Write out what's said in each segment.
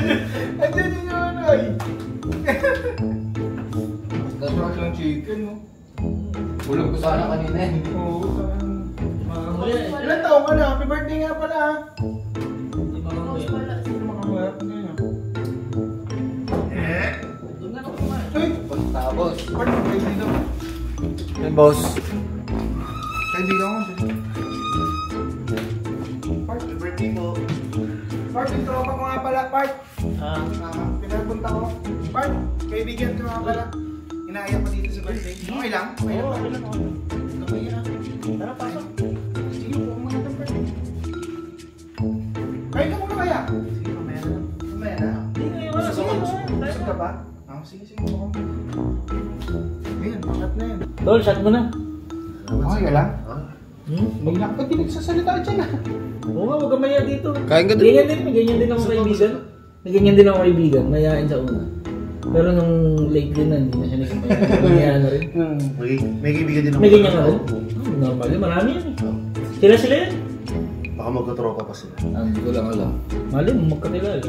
Andiyan yung nanay. Gasrak lang chicken, no? Ulog ko sana kanina eh. Oo, ilan taong ka na? Happy birthday nga pala, ha? Hindi ba kami yan? Makamayat na yun, Doon na ako kumain. Uy! Tapos. Part, kaibigan mo. Hey, boss. Kaibigan mo. Part, happy birthday mo. Part, yung tropa ko nga pala, Part. Pinapunta ko. Part, kaibigan ko nga pala. Inaaya ko dito sa birthday. Okay lang? Okay lang. Okay lang ako. Okay lang. Tara, pasok. Sige po, mga birthday. Kain ka muna kaya? Sige, mamaya na. Mamaya na. Hindi ngayon, wala. Sige, Busog ka ba? Sige, sige. Ayan, pangat na yan. Tol, shot mo na. Okay ka lang? Hmm? Ba't di nagsasalita dyan, ha? Oo nga, huwag kang maya dito. Kain ka Ganyan din, may ganyan din ako kaibigan. May ganyan din ako kaibigan, mayain sa una. Pero nung lately na, hindi na siya nagkamayain na rin. May kaibigan din ako. May ganyan ka rin? Normal yun, marami yan eh. Sila yan? Baka magkatropa pa sila. Hindi ko lang alam. Mali mo, magkakilala.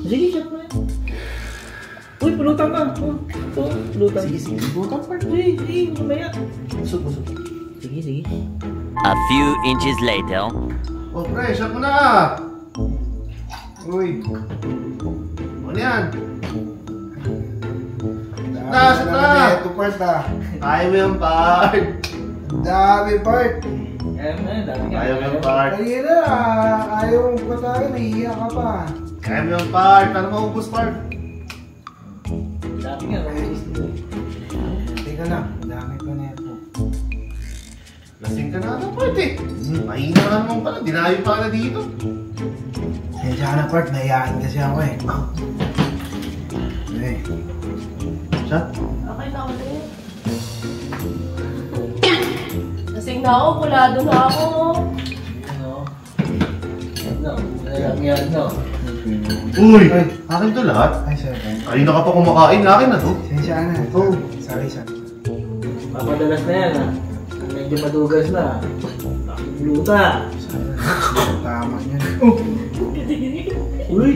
Sige, shot mo yan. Uy, pulutan ka. Pulutan. Sige. Bukan pa. Sige, mamaya. Busog. Sige. A few inches later. Oh, pre, shot mo na! Uy. Ano yan? Shot na! Ito, Part, ha? Ayaw mo yung part! Dami, Part. Ayaw mo yan, dami nga. Ayaw mo yung part! Kanina, ayaw mo pa tayo, nahihiya ka pa. Ayaw mo yung part! Paano maubos part? Dami nga, Teka lang, dami pa na ito. Lasing ka na ng part eh! Mahina ka naman pala, dinayo pa ka na dito. Kaya ka na, Part, nahihiyain kasi ako eh. Okay. Shot? Okay na ako rin. Lasing na ako, kulado na ako. No. Uy! Akin to lahat? Ay, sir. Kanina ka pa kumakain, akin na to. Sensya ka na. Oh, sorry. Papadalas na yan ha. Medyo madugas na. Luta. Tama yan. Uy!